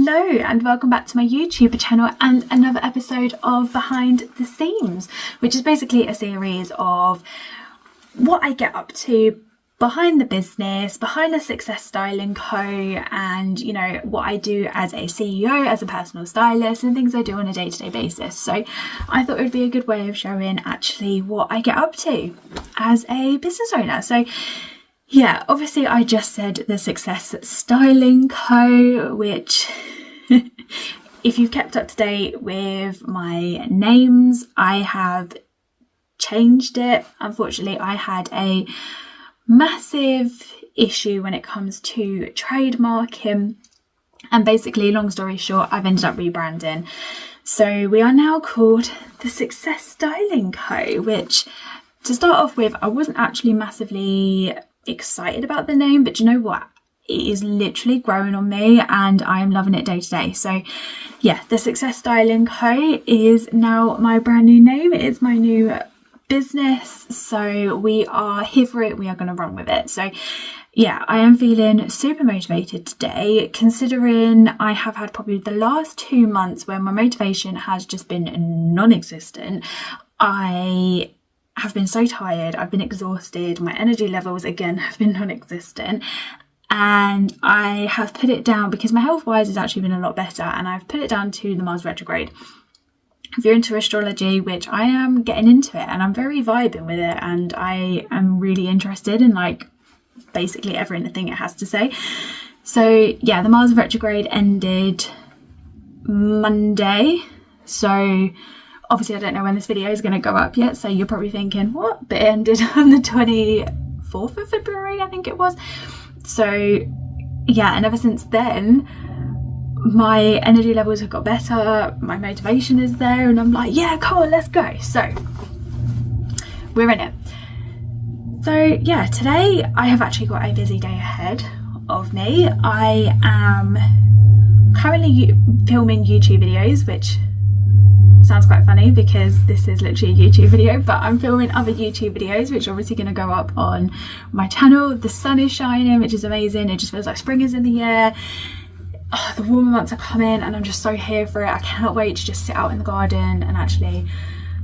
Hello and welcome back to my YouTube channel and another episode of Behind the Scenes, which is basically a series of what I get up to behind the business, behind the Success Styling Co, and you know what I do as a CEO, as a personal stylist, and things I do on a day-to-day basis. So I thought it would be a good way of showing actually what I get up to as a business owner. So yeah, obviously I just said the Success Styling Co, which if you've kept up to date with my names, I have changed it. Unfortunately, I had a massive issue when it comes to trademarking, and basically, long story short, I've ended up rebranding. So we are now called the Success Styling Co, which to start off with, I wasn't actually massively excited about the name, but you know what, it is literally growing on me and I'm loving it day to day. So yeah, the Success Styling Co is now my brand new name. It's my new business, so we are here for it. We are going to run with it. So yeah, I am feeling super motivated today, considering I have had probably the last 2 months where my motivation has just been non-existent. I have been so tired, I've been exhausted, my energy levels again have been non-existent, and I have put it down because my health wise has actually been a lot better, and I've put it down to the Mars retrograde. If you're into astrology, which I am getting into it and I'm very vibing with it, and I am really interested in like basically everything it has to say. So yeah, the Mars retrograde ended Monday, so obviously I don't know when this video is going to go up yet, so you're probably thinking, what? But it ended on the 24th of February, I think it was. So yeah, and ever since then, my energy levels have got better, my motivation is there, and I'm like, yeah, come on, let's go. So we're in it. So yeah, today I have actually got a busy day ahead of me. I am currently filming YouTube videos, which sounds quite funny because this is literally a YouTube video, but I'm filming other YouTube videos which are obviously going to go up on my channel. The sun is shining, which is amazing. It just feels like spring is in the air. Oh, the warmer months are coming and I'm just so here for it. I cannot wait to just sit out in the garden and actually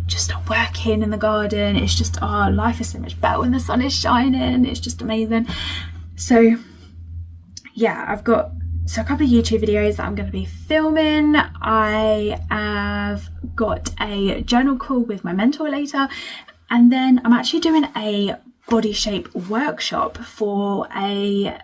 just start working in the garden. It's just, oh, life is so much better when the sun is shining. It's just amazing. So yeah, I've got a couple of YouTube videos that I'm going to be filming. I have got a journal call with my mentor later, and then I'm actually doing a body shape workshop for a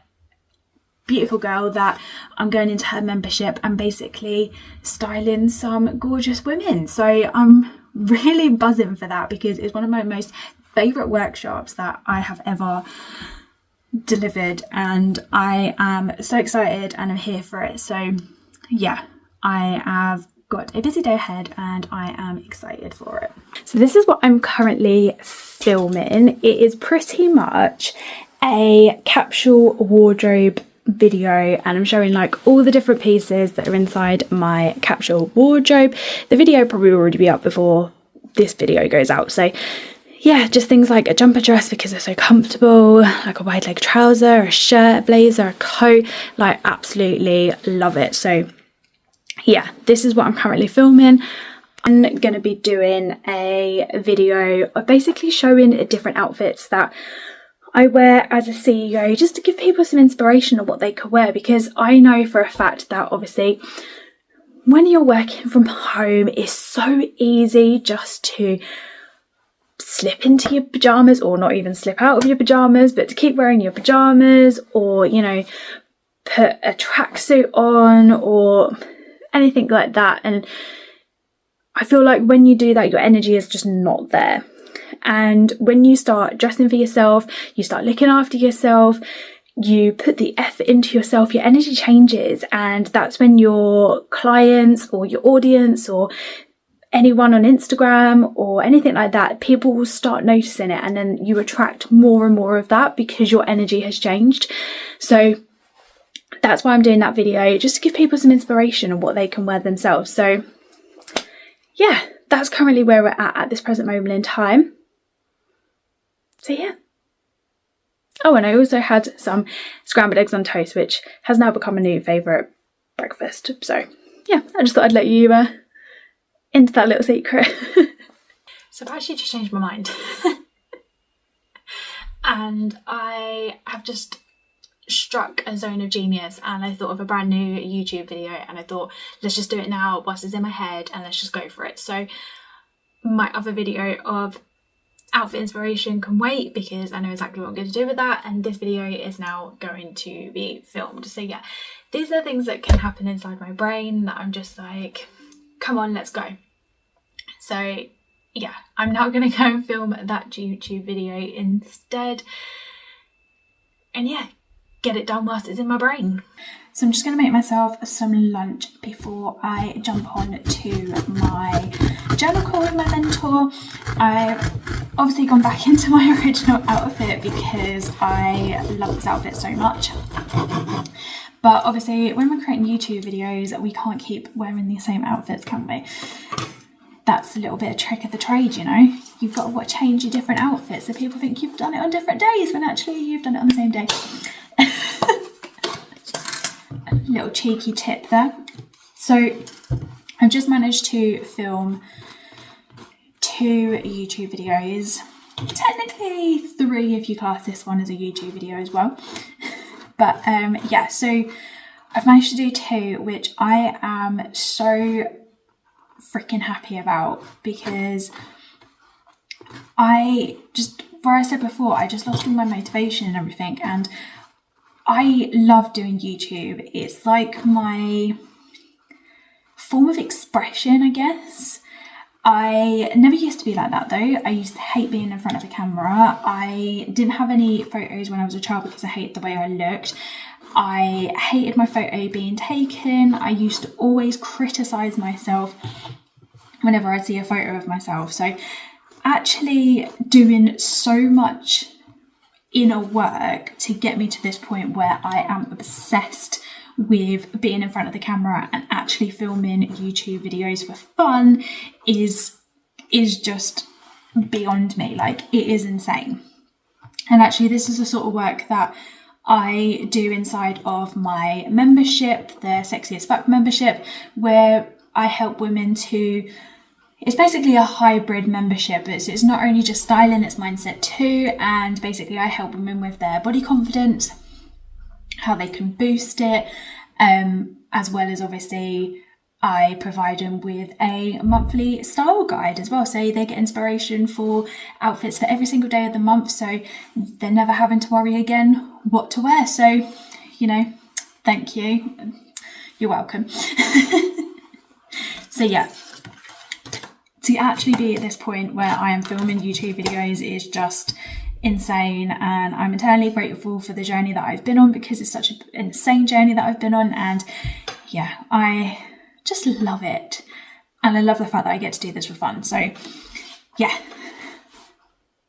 beautiful girl that I'm going into her membership and basically styling some gorgeous women. So I'm really buzzing for that because it's one of my most favourite workshops that I have ever delivered, and I am so excited and I'm here for it. So yeah, I have got a busy day ahead and I am excited for it. So this is what I'm currently filming. It is pretty much a capsule wardrobe video, and I'm showing like all the different pieces that are inside my capsule wardrobe. The video probably will already be up before this video goes out. So yeah, just things like a jumper dress because they're so comfortable, like a wide leg trouser, a shirt, a blazer, a coat, like absolutely love it. So yeah, this is what I'm currently filming. I'm going to be doing a video of basically showing different outfits that I wear as a CEO, just to give people some inspiration of what they could wear, because I know for a fact that obviously when you're working from home, it's so easy just to slip into your pajamas, or not even slip out of your pajamas, but to keep wearing your pajamas, or you know, put a tracksuit on or anything like that. And I feel like when you do that, your energy is just not there. And when you start dressing for yourself, you start looking after yourself, you put the effort into yourself, your energy changes, and that's when your clients or your audience or anyone on Instagram or anything like that, people will start noticing it, and then you attract more and more of that because your energy has changed. So that's why I'm doing that video, just to give people some inspiration on what they can wear themselves. So yeah, that's currently where we're at this present moment in time. So yeah. Oh, and I also had some scrambled eggs on toast, which has now become a new favourite breakfast. So yeah, I just thought I'd let you into that little secret. So I've actually just changed my mind. And I have just struck a zone of genius, and I thought of a brand new YouTube video, and I thought, let's just do it now whilst it's in my head and let's just go for it. So my other video of outfit inspiration can wait because I know exactly what I'm going to do with that, and this video is now going to be filmed. So yeah, these are things that can happen inside my brain that I'm just like, come on, let's go. So yeah, I'm now going to go and film that YouTube video instead, and yeah, get it done whilst it's in my brain. So I'm just going to make myself some lunch before I jump on to my journal call with my mentor. I've obviously gone back into my original outfit because I love this outfit so much. But obviously when we're creating YouTube videos, we can't keep wearing the same outfits, can we? That's a little bit of trick of the trade, you know. You've got to change your different outfits so people think you've done it on different days when actually you've done it on the same day. A little cheeky tip there. So I've just managed to film 2 YouTube videos, technically 3 if you class this one as a YouTube video as well. But yeah, so I've managed to do 2, which I am so freaking happy about, because I just, where I said before, I just lost all my motivation and everything, and I love doing YouTube. It's like my form of expression, I guess. I never used to be like that though. I used to hate being in front of a camera. I didn't have any photos when I was a child because I hated the way I looked. I hated my photo being taken. I used to always criticise myself whenever I'd see a photo of myself. So actually doing so much inner work to get me to this point where I am obsessed with being in front of the camera and actually filming YouTube videos for fun is just beyond me. Like, it is insane. And actually this is the sort of work that I do inside of my membership, the Sexy as Fuck membership, where I help women to, it's basically a hybrid membership. It's not only just styling, it's mindset too, and basically I help women with their body confidence, how they can boost it, as well as obviously I provide them with a monthly style guide as well, so they get inspiration for outfits for every single day of the month, so they're never having to worry again what to wear. So, you know, thank you, you're welcome. So yeah, to actually be at this point where I am filming YouTube videos is just insane, and I'm eternally grateful for the journey that I've been on, because it's such an insane journey that I've been on, and yeah, I just love it, and I love the fact that I get to do this for fun. So yeah,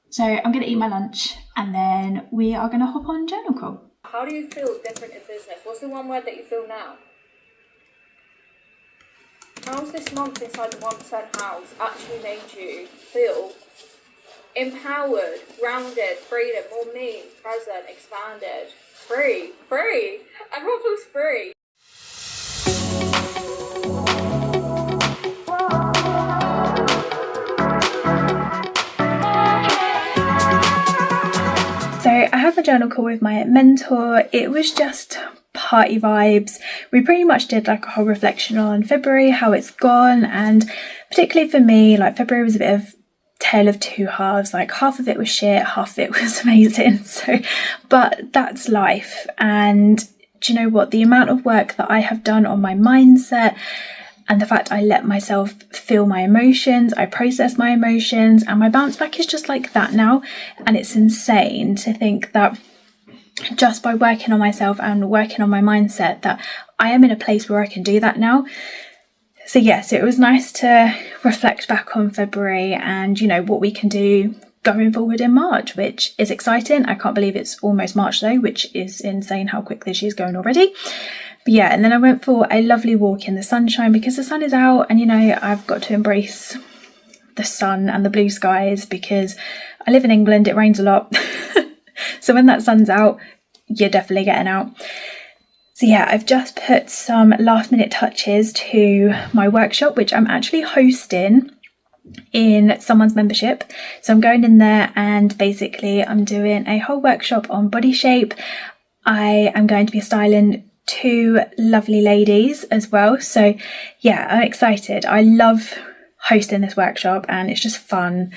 so I'm gonna eat my lunch and then we are gonna hop on journal call. How do you feel different in business? What's the one word that you feel now? How's this month inside the 1% house actually made you feel empowered, grounded, freedom, more me, present, expanded, free? Everyone feels free. So I had the journal call with my mentor. It was just party vibes. We pretty much did like a whole reflection on February, how it's gone, and particularly for me, like February was a bit of tale of two halves. Like half of it was shit, half of it was amazing. So, but that's life. And do you know what? The amount of work that I have done on my mindset, and the fact I let myself feel my emotions, I process my emotions, and my bounce back is just like that now. And it's insane to think that just by working on myself and working on my mindset, that I am in a place where I can do that now. So yeah, so it was nice to reflect back on February and, you know, what we can do going forward in March, which is exciting. I can't believe it's almost March though, which is insane how quick this year's going already. But yeah, and then I went for a lovely walk in the sunshine because the sun is out, and you know, I've got to embrace the sun and the blue skies because I live in England, it rains a lot. So when that sun's out, you're definitely getting out. So yeah, I've just put some last minute touches to my workshop, which I'm actually hosting in someone's membership. So I'm going in there and basically I'm doing a whole workshop on body shape. I am going to be styling 2 lovely ladies as well. So yeah, I'm excited. I love hosting this workshop and it's just fun.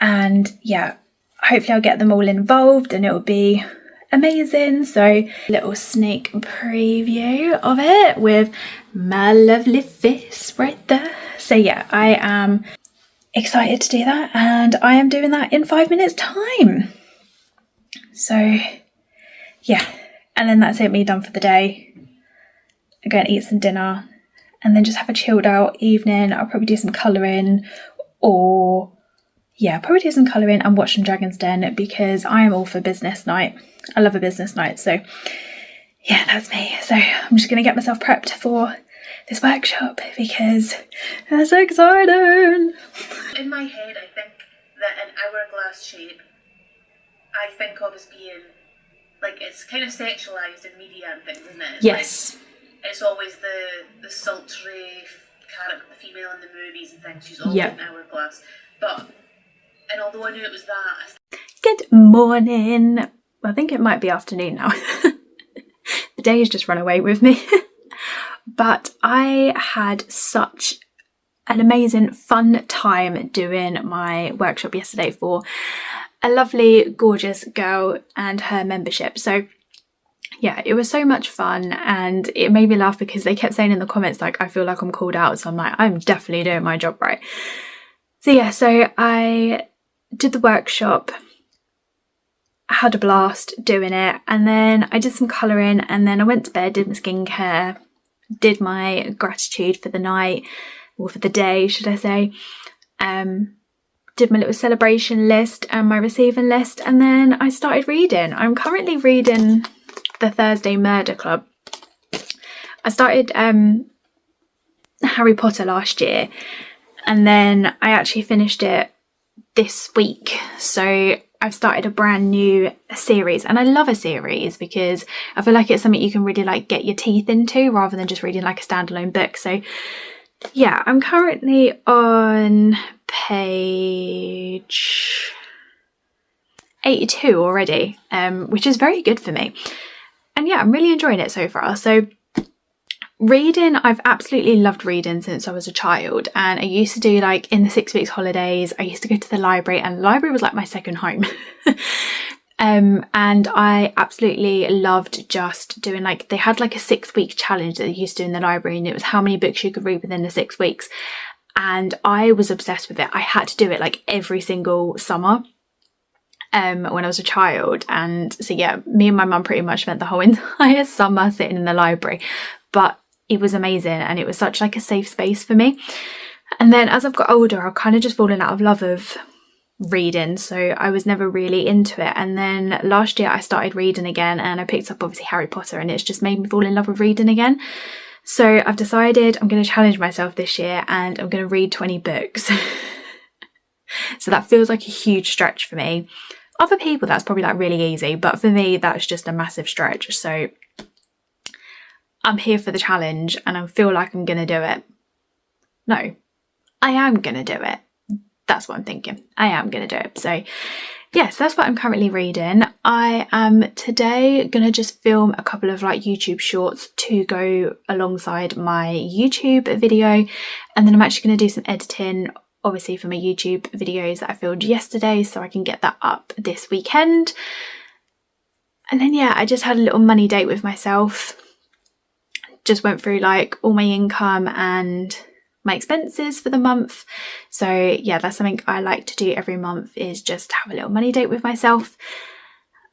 And yeah, hopefully I'll get them all involved and it'll be amazing. So little sneak preview of it with my lovely face right there. So yeah, I am excited to do that and I am doing that in 5 minutes time. So yeah, and then that's it, me done for the day. I'm going to eat some dinner and then just have a chilled out evening. I'll probably do some colouring or yeah, probably do some colouring and watch some Dragon's Den because I am all for business night. I love a business night. So yeah, that's me. So I'm just going to get myself prepped for this workshop because it's so exciting. In my head, I think that an hourglass shape, I think of as being, like, it's kind of sexualised in media and things, isn't it? It's yes. Like, it's always the sultry character, the female in the movies and things, she's always an hourglass. But, and although I knew it was that... Good morning. Well, I think it might be afternoon now. The day has just run away with me. But I had such an amazing fun time doing my workshop yesterday for a lovely gorgeous girl and her membership. So yeah, it was so much fun and it made me laugh because they kept saying in the comments like I feel like I'm called out, so I'm like, I'm definitely doing my job right. So yeah, so I did the workshop, I had a blast doing it, and then I did some colouring and then I went to bed, did my skincare, did my gratitude for the night, or for the day should I say, did my little celebration list and my receiving list, and then I started reading. I'm currently reading the Thursday Murder Club. I started Harry Potter last year and then I actually finished it this week. So I've started a brand new series and I love a series because I feel like it's something you can really like get your teeth into rather than just reading like a standalone book. So yeah, I'm currently on page 82 already, which is very good for me. And yeah, I'm really enjoying it so far. So reading, I've absolutely loved reading since I was a child, and I used to do like in the 6 weeks holidays, I used to go to the library, and the library was like my second home. And I absolutely loved just doing like, they had like a 6-week challenge that they used to do in the library, and it was how many books you could read within the 6 weeks. And I was obsessed with it. I had to do it like every single summer when I was a child. And so yeah, me and my mum pretty much spent the whole entire summer sitting in the library, but it was amazing and it was such like a safe space for me. And then as I've got older, I've kind of just fallen out of love of reading, so I was never really into it. And then last year I started reading again and I picked up obviously Harry Potter, and it's just made me fall in love with reading again. So I've decided I'm going to challenge myself this year and I'm going to read 20 books. So that feels like a huge stretch for me. Other people that's probably like really easy, but for me that's just a massive stretch. So I'm here for the challenge and I feel like I'm going to do it. No, I am going to do it. That's what I'm thinking. I am going to do it. So yes, that's what I'm currently reading. I am today going to just film a couple of like YouTube shorts to go alongside my YouTube video. And then I'm actually going to do some editing, obviously for my YouTube videos that I filmed yesterday, so I can get that up this weekend. And then yeah, I just had a little money date with myself. Just went through like all my income and my expenses for the month. So yeah, that's something I like to do every month, is just have a little money date with myself.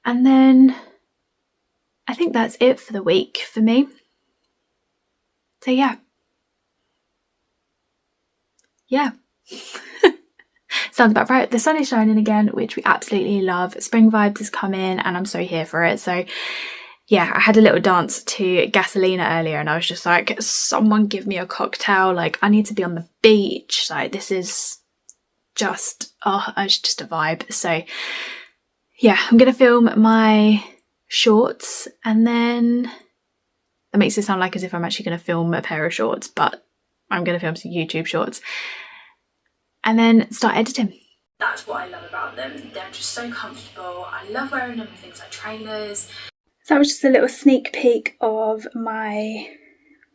And then I think that's it for the week for me. So yeah. Sounds about right. The sun is shining again, which we absolutely love. Spring vibes is coming and I'm so here for it. So yeah, I had a little dance to Gasolina earlier and I was just like, someone give me a cocktail. Like I need to be on the beach. Like this is just, it's just a vibe. So yeah, I'm going to film my shorts and then That makes it sound like as if I'm actually going to film a pair of shorts, but I'm going to film some YouTube shorts. And then start editing. That's what I love about them. They're just so comfortable. I love wearing them with things like trainers. So that was just a little sneak peek of my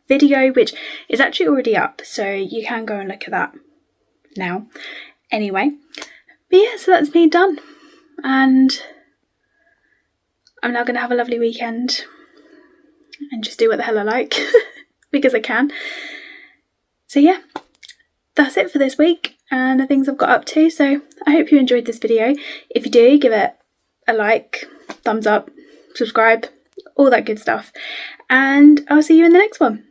video, which is actually already up, so you can go and look at that now. Anyway, but yeah, so that's me done. And I'm now going to have a lovely weekend and just do what the hell I like because I can. So yeah, that's it for this week and the things I've got up to. So I hope you enjoyed this video. If you do, give it a like, thumbs up, subscribe, all that good stuff. And I'll see you in the next one.